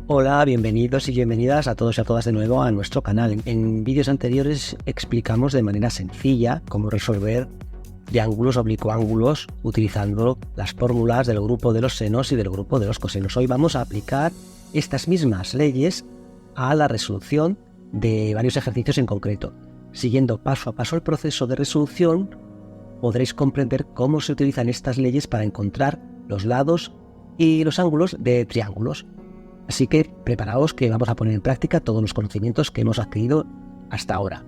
Hola, bienvenidos y bienvenidas a todos y a todas de nuevo a nuestro canal. En vídeos anteriores explicamos de manera sencilla cómo resolver triángulos oblicuángulos utilizando las fórmulas del grupo de los senos y del grupo de los cosenos. Hoy vamos a aplicar estas mismas leyes a la resolución de varios ejercicios en concreto. Siguiendo paso a paso el proceso de resolución, podréis comprender cómo se utilizan estas leyes para encontrar los lados y los ángulos de triángulos. Así que preparaos que vamos a poner en práctica todos los conocimientos que hemos adquirido hasta ahora.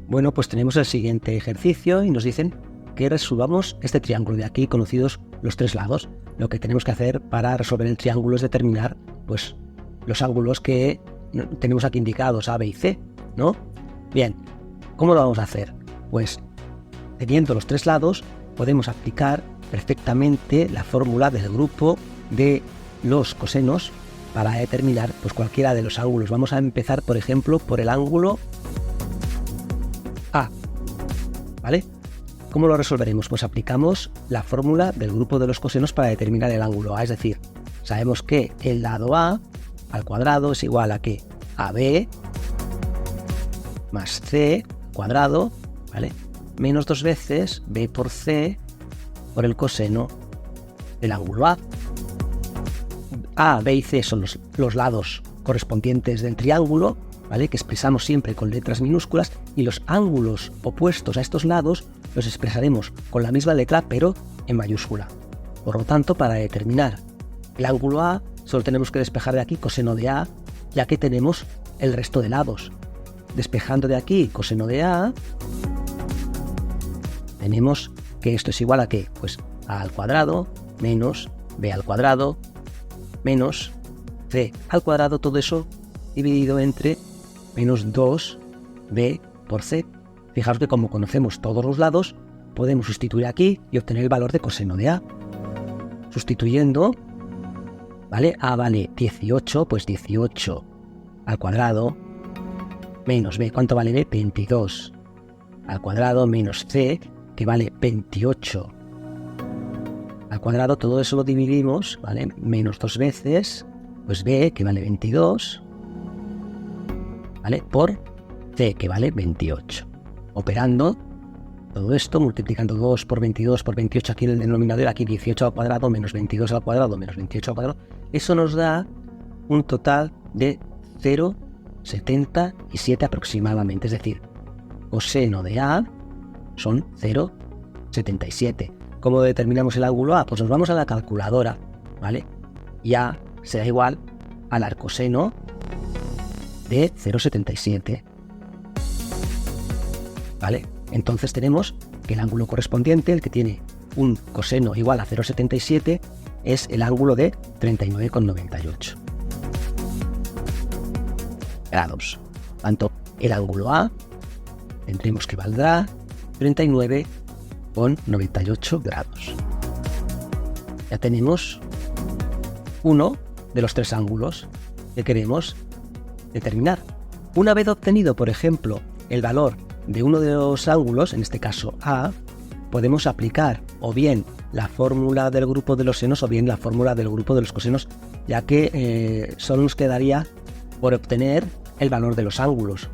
Bueno, pues tenemos el siguiente ejercicio y nos dicen que resolvamos este triángulo de aquí, conocidos los tres lados. Lo que tenemos que hacer para resolver el triángulo es determinar, pues, los ángulos que tenemos aquí indicados, A, B y C, ¿no? Bien, ¿cómo lo vamos a hacer? Pues, teniendo los tres lados, podemos aplicar perfectamente la fórmula del grupo de los cosenos para determinar, pues, cualquiera de los ángulos. Vamos a empezar, por ejemplo, por el ángulo A, ¿vale? ¿Cómo lo resolveremos? Pues aplicamos la fórmula del grupo de los cosenos para determinar el ángulo A, es decir, sabemos que el lado A al cuadrado es igual a que AB más C cuadrado, ¿vale? Menos dos veces B por C por el coseno del ángulo A. A, B y C son los lados correspondientes del triángulo, ¿vale? Que expresamos siempre con letras minúsculas, y los ángulos opuestos a estos lados los expresaremos con la misma letra pero en mayúscula. Por lo tanto, para determinar el ángulo A solo tenemos que despejar de aquí coseno de A, ya que tenemos el resto de lados. Despejando de aquí coseno de A, tenemos que esto es igual a ¿qué? Pues A al cuadrado menos B al cuadrado menos C al cuadrado, todo eso dividido entre menos 2B por C. Fijaos que como conocemos todos los lados, podemos sustituir aquí y obtener el valor de coseno de A. Sustituyendo, ¿vale? A vale 18, pues 18 al cuadrado menos B, ¿cuánto vale B? 22 al cuadrado menos C, que vale 28 al cuadrado, todo eso lo dividimos, ¿vale? Menos dos veces, pues B, que vale 22, ¿vale? Por C, que vale 28. Operando todo esto, multiplicando 2 por 22 por 28 aquí en el denominador, aquí 18 al cuadrado menos 22 al cuadrado menos 28 al cuadrado, eso nos da un total de 0,77 aproximadamente, es decir, coseno de A son 0,77. ¿Cómo determinamos el ángulo A? Pues nos vamos a la calculadora, ¿vale? Y A será igual al arcoseno de 0,77, ¿vale? Entonces tenemos que el ángulo correspondiente, el que tiene un coseno igual a 0,77, es el ángulo de 39,98 grados. Tanto el ángulo A tendremos que valdrá 39,98 grados. Ya tenemos uno de los tres ángulos que queremos determinar. Una vez obtenido, por ejemplo, el valor de uno de los ángulos, en este caso A, podemos aplicar o bien la fórmula del grupo de los senos o bien la fórmula del grupo de los cosenos, ya que solo nos quedaría por obtener el valor de los ángulos.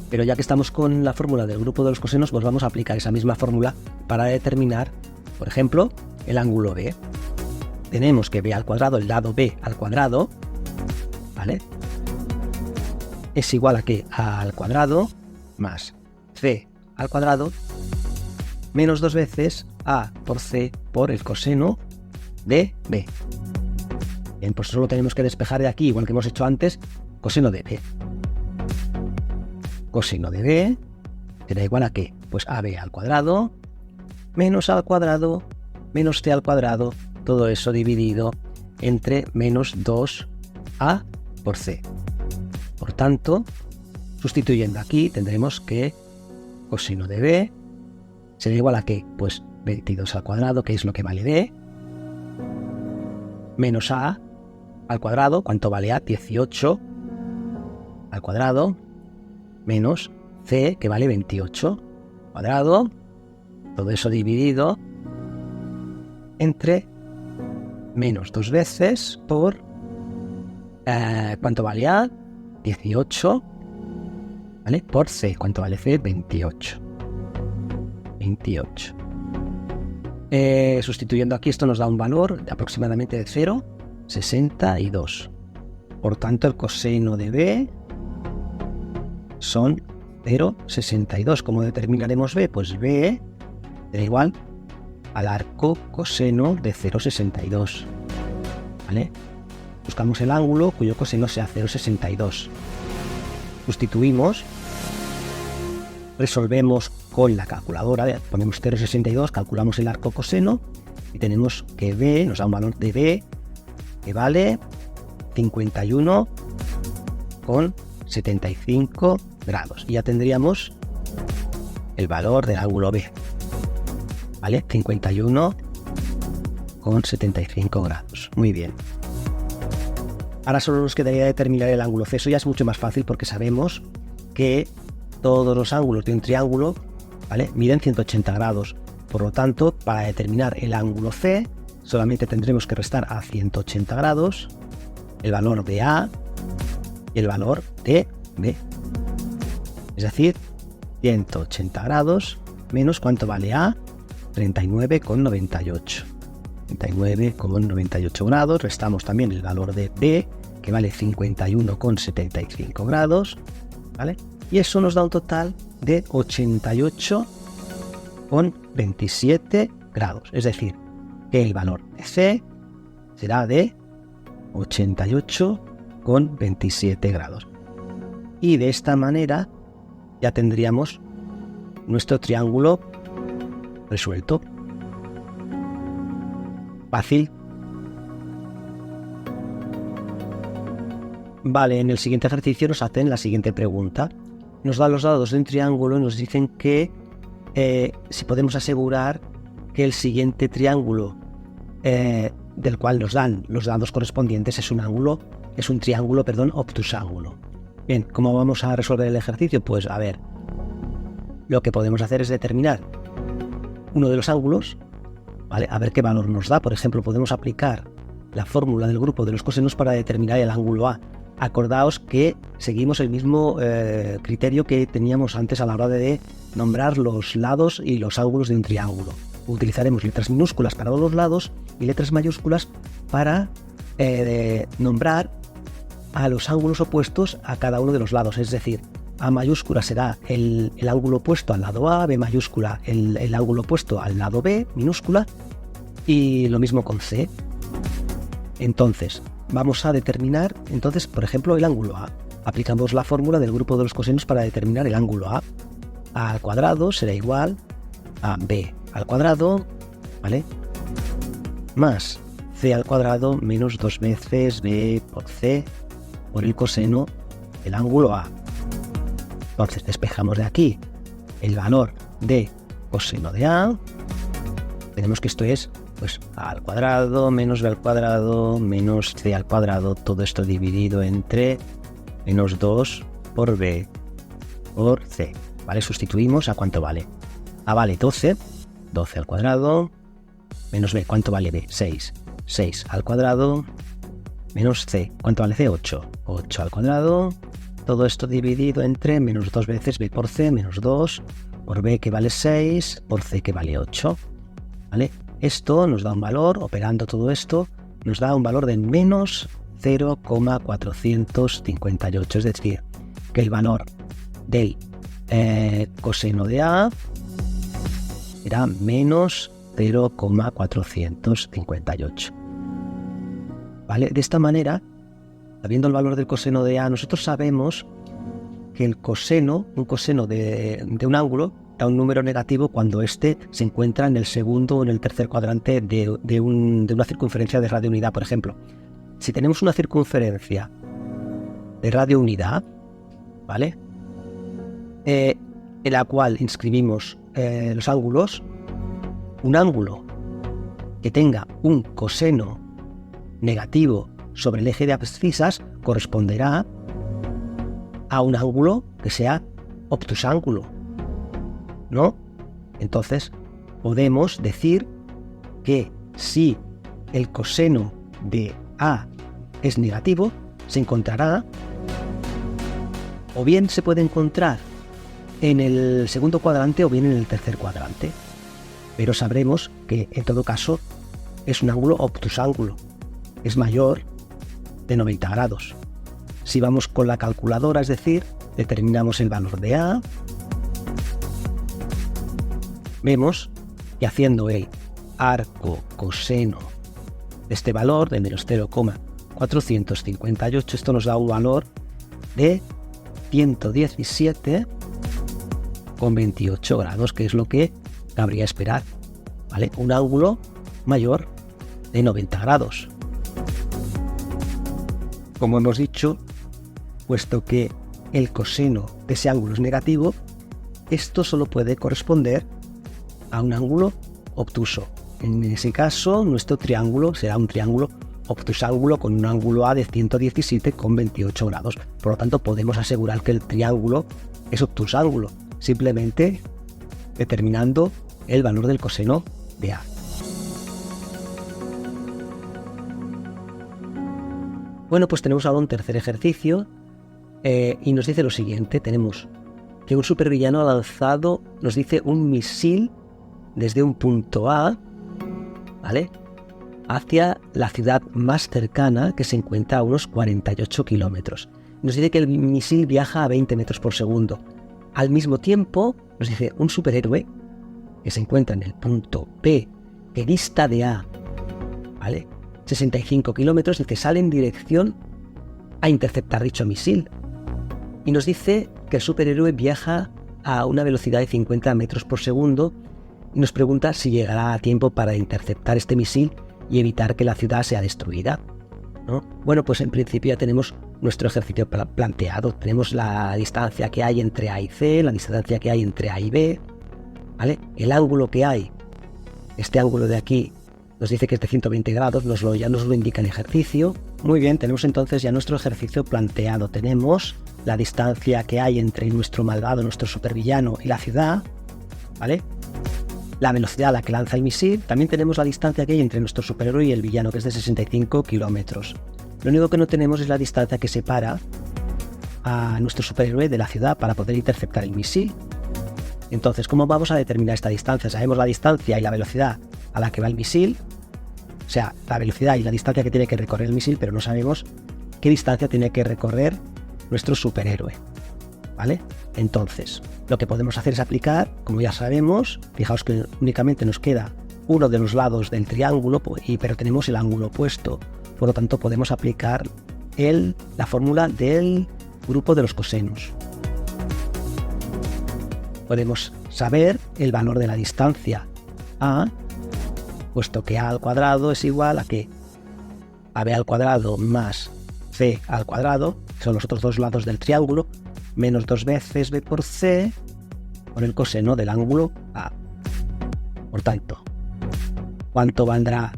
Pero ya que estamos con la fórmula del grupo de los cosenos, pues vamos a aplicar esa misma fórmula para determinar, por ejemplo, el ángulo B. Tenemos que B al cuadrado, el lado B al cuadrado, ¿vale? Es igual a que A al cuadrado más C al cuadrado menos dos veces A por C por el coseno de B. Bien, pues solo tenemos que despejar de aquí, igual que hemos hecho antes, coseno de B. Coseno de B será igual a ¿qué? Pues AB al cuadrado menos A al cuadrado menos C al cuadrado, todo eso dividido entre menos 2A por C. Por tanto, sustituyendo aquí, tendremos que coseno de B será igual a ¿qué? Pues 22 al cuadrado, que es lo que vale B, menos A al cuadrado, ¿cuánto vale A? 18 al cuadrado menos c, que vale 28 cuadrado, todo eso dividido entre menos 2 veces por ¿cuánto vale A? 18, ¿vale? Por C, ¿cuánto vale C? 28. Sustituyendo aquí, esto nos da un valor de aproximadamente de 0,62. Por tanto, el coseno de B son 0,62. ¿Cómo determinaremos B? Pues B será igual al arco coseno de 0,62. ¿Vale? Buscamos el ángulo cuyo coseno sea 0,62. Sustituimos, resolvemos con la calculadora, ponemos 0,62, calculamos el arco coseno y tenemos que B, nos da un valor de B que vale 51,75 grados. Y ya tendríamos el valor del ángulo B, ¿vale? 51,75 grados. Muy bien. Ahora solo nos quedaría determinar el ángulo C. Eso ya es mucho más fácil porque sabemos que todos los ángulos de un triángulo, ¿vale?, miden 180 grados. Por lo tanto, para determinar el ángulo C, solamente tendremos que restar a 180 grados el valor de A y el valor de B. Es decir, 180 grados menos ¿cuánto vale A? 39,98. 39,98 grados, restamos también el valor de B, que vale 51,75 grados, ¿vale? Y eso nos da un total de 88,27 grados. Es decir, que el valor de C será de 88,27 grados. Y de esta manera ya tendríamos nuestro triángulo resuelto. Fácil. Vale, en el siguiente ejercicio nos hacen la siguiente pregunta. Nos dan los lados de un triángulo y nos dicen que si podemos asegurar que el siguiente triángulo del cual nos dan los lados correspondientes es un triángulo obtusángulo. Bien, ¿cómo vamos a resolver el ejercicio? Pues a ver, lo que podemos hacer es determinar uno de los ángulos, ¿vale? A ver qué valor nos da. Por ejemplo, podemos aplicar la fórmula del grupo de los cosenos para determinar el ángulo A. Acordaos que seguimos el mismo criterio que teníamos antes a la hora de nombrar los lados y los ángulos de un triángulo. Utilizaremos letras minúsculas para todos los lados y letras mayúsculas para nombrar a los ángulos opuestos a cada uno de los lados. Es decir, A mayúscula será el ángulo opuesto al lado A, B mayúscula el ángulo opuesto al lado B minúscula, y lo mismo con C. Entonces, vamos a determinar, por ejemplo, el ángulo A. Aplicamos la fórmula del grupo de los cosenos para determinar el ángulo A. A al cuadrado será igual a B al cuadrado, ¿vale?, más C al cuadrado menos 2 veces B por C por el coseno del ángulo A. Entonces despejamos de aquí el valor de coseno de A. Tenemos que esto es pues A al cuadrado menos B al cuadrado menos C al cuadrado, todo esto dividido entre menos 2 por B por C, ¿vale? Sustituimos. ¿A cuánto vale? A vale 12, 12 al cuadrado, menos B, ¿cuánto vale B? 6, 6 al cuadrado, menos C, ¿cuánto vale C? 8, 8 al cuadrado, todo esto dividido entre menos 2 veces B por C, menos 2 por B que vale 6, por C que vale 8, ¿vale? Esto nos da un valor, operando todo esto, nos da un valor de menos 0,458, es decir, que el valor del coseno de A será menos 0,458. ¿Vale? De esta manera, sabiendo el valor del coseno de A, nosotros sabemos que el coseno, un coseno de un ángulo, da un número negativo cuando éste se encuentra en el segundo o en el tercer cuadrante de una circunferencia de radio unidad. Por ejemplo, si tenemos una circunferencia de radio unidad, ¿vale?, en la cual inscribimos los ángulos, un ángulo que tenga un coseno negativo sobre el eje de abscisas corresponderá a un ángulo que sea obtusángulo, ¿no? Entonces, podemos decir que si el coseno de A es negativo, se encontrará, o bien se puede encontrar en el segundo cuadrante o bien en el tercer cuadrante. Pero sabremos que en todo caso es un ángulo obtusángulo, es mayor de 90 grados. Si vamos con la calculadora, es decir, determinamos el valor de A, vemos que haciendo el arco coseno de este valor de menos 0,458, esto nos da un valor de 117,28 grados, que es lo que cabría esperar, ¿vale? Un ángulo mayor de 90 grados. Como hemos dicho, puesto que el coseno de ese ángulo es negativo, esto solo puede corresponder a un ángulo obtuso. En ese caso, nuestro triángulo será un triángulo obtusángulo con un ángulo A de 117,28 grados. Por lo tanto, podemos asegurar que el triángulo es obtusángulo, simplemente determinando el valor del coseno de A. Bueno, pues tenemos ahora un tercer ejercicio y nos dice lo siguiente. Tenemos que un supervillano ha lanzado, nos dice, un misil desde un punto A, ¿vale?, hacia la ciudad más cercana, que se encuentra a unos 48 kilómetros. Nos dice que el misil viaja a 20 metros por segundo. Al mismo tiempo, nos dice un superhéroe que se encuentra en el punto B, que dista de A, ¿vale?, 65 kilómetros, y que sale en dirección a interceptar dicho misil. Y nos dice que el superhéroe viaja a una velocidad de 50 metros por segundo y nos pregunta si llegará a tiempo para interceptar este misil y evitar que la ciudad sea destruida, ¿no? Bueno, pues en principio ya tenemos nuestro ejercicio planteado. Tenemos la distancia que hay entre A y C, la distancia que hay entre A y B, ¿vale? El ángulo que hay, este ángulo de aquí, nos dice que es de 120 grados, ya nos lo indica el ejercicio. Muy bien, tenemos entonces ya nuestro ejercicio planteado. Tenemos la distancia que hay entre nuestro malvado, nuestro supervillano y la ciudad, ¿vale? La velocidad a la que lanza el misil. También tenemos la distancia que hay entre nuestro superhéroe y el villano, que es de 65 kilómetros. Lo único que no tenemos es la distancia que separa a nuestro superhéroe de la ciudad para poder interceptar el misil. Entonces, ¿cómo vamos a determinar esta distancia? Sabemos la distancia y la velocidad a la que va el misil, o sea, la velocidad y la distancia que tiene que recorrer el misil, pero no sabemos qué distancia tiene que recorrer nuestro superhéroe, ¿vale? Entonces, lo que podemos hacer es aplicar, como ya sabemos, fijaos que únicamente nos queda uno de los lados del triángulo, pero tenemos el ángulo opuesto, por lo tanto podemos aplicar la fórmula del grupo de los cosenos. Podemos saber el valor de la distancia A, puesto que A al cuadrado es igual a que AB al cuadrado más C al cuadrado, que son los otros dos lados del triángulo, menos 2 veces B por C por el coseno del ángulo A. Por tanto, ¿cuánto valdrá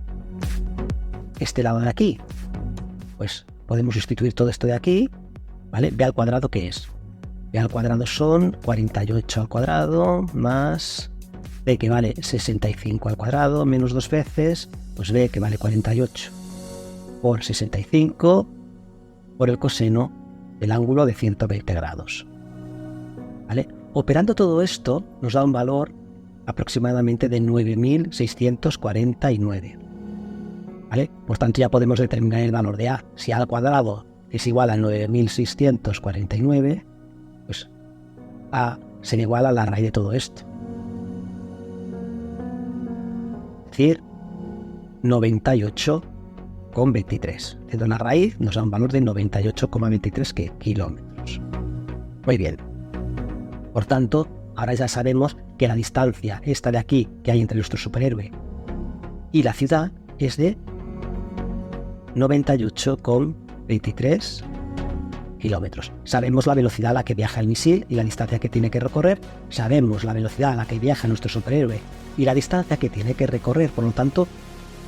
este lado de aquí? Pues podemos sustituir todo esto de aquí, ¿vale? B al cuadrado, ¿qué es? B al cuadrado son 48 al cuadrado más B, que vale 65 al cuadrado, menos 2 veces, pues B, que vale 48 por 65 por el coseno del ángulo de 120 grados. ¿Vale? Operando todo esto nos da un valor aproximadamente de 9.649. ¿Vale? Por tanto, ya podemos determinar el valor de A. Si A al cuadrado es igual a 9.649, pues A será igual a la raíz de todo esto. Es decir, 98,23. Haciendo una raíz nos da un valor de 98,23 kilómetros. Muy bien. Por tanto, ahora ya sabemos que la distancia esta de aquí que hay entre nuestro superhéroe y la ciudad es de 98,23 kilómetros. Sabemos la velocidad a la que viaja el misil y la distancia que tiene que recorrer. Sabemos la velocidad a la que viaja nuestro superhéroe y la distancia que tiene que recorrer. Por lo tanto,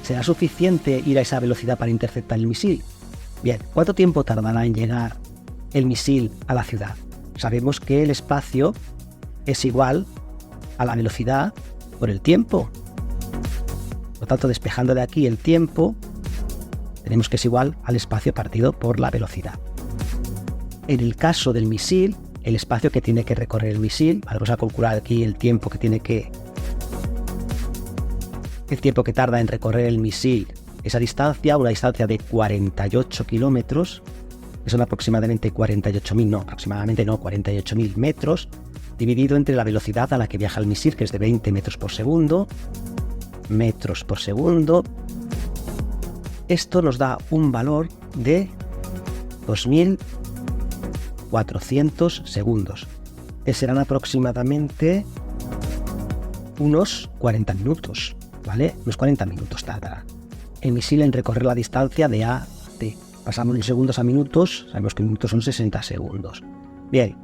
¿será suficiente ir a esa velocidad para interceptar el misil? Bien, ¿cuánto tiempo tardará en llegar el misil a la ciudad? Sabemos que el espacio es igual a la velocidad por el tiempo. Por lo tanto, despejando de aquí el tiempo, tenemos que es igual al espacio partido por la velocidad. En el caso del misil, el espacio que tiene que recorrer el misil, vamos a calcular aquí el tiempo que tarda en recorrer el misil, esa distancia, una distancia de 48 kilómetros, que son aproximadamente 48.000 metros, dividido entre la velocidad a la que viaja el misil, que es de 20 metros por segundo. Esto nos da un valor de 2.400 segundos, que serán aproximadamente unos 40 minutos, ¿vale? Unos 40 minutos tardará el misil en recorrer la distancia de A a C. Pasamos de segundos a minutos, sabemos que minutos son 60 segundos. Bien,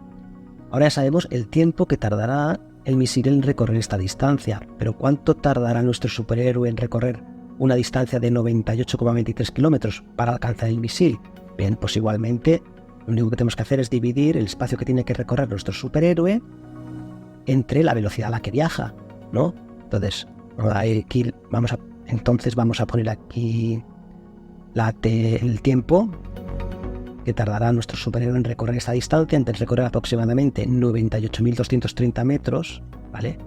ahora ya sabemos el tiempo que tardará el misil en recorrer esta distancia, pero ¿cuánto tardará nuestro superhéroe en recorrer una distancia de 98,23 kilómetros para alcanzar el misil? Bien, pues igualmente lo único que tenemos que hacer es dividir el espacio que tiene que recorrer nuestro superhéroe entre la velocidad a la que viaja, ¿no? Entonces, vamos a poner aquí el tiempo que tardará nuestro superhéroe en recorrer esta distancia, antes de recorrer aproximadamente 98.230 metros, ¿vale?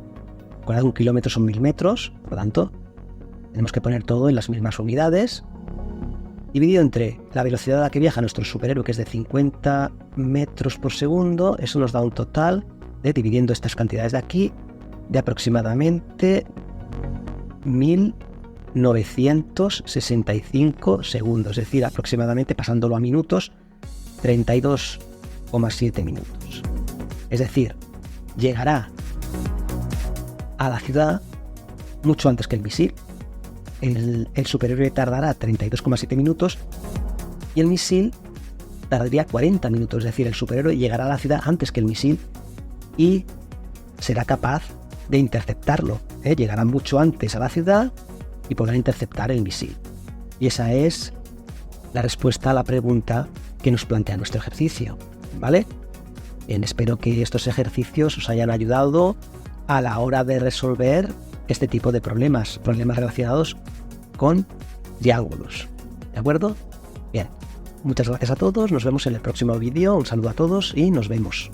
Recordad, un kilómetro son 1.000 metros, por lo tanto, tenemos que poner todo en las mismas unidades, dividido entre la velocidad a la que viaja nuestro superhéroe, que es de 50 metros por segundo. Eso nos da un total de, dividiendo estas cantidades de aquí, de aproximadamente 1.965 segundos, es decir, aproximadamente, pasándolo a minutos, 32,7 minutos. Es decir, llegará a la ciudad mucho antes que el misil. El superhéroe tardará 32,7 minutos y el misil tardaría 40 minutos. Es decir, el superhéroe llegará a la ciudad antes que el misil y será capaz de interceptarlo. Llegará mucho antes a la ciudad y podrá interceptar el misil. Y esa es la respuesta a la pregunta que nos plantea nuestro ejercicio, ¿vale? Bien, espero que estos ejercicios os hayan ayudado a la hora de resolver este tipo de problemas relacionados con triángulos, ¿de acuerdo? Bien, muchas gracias a todos, nos vemos en el próximo vídeo, un saludo a todos y nos vemos.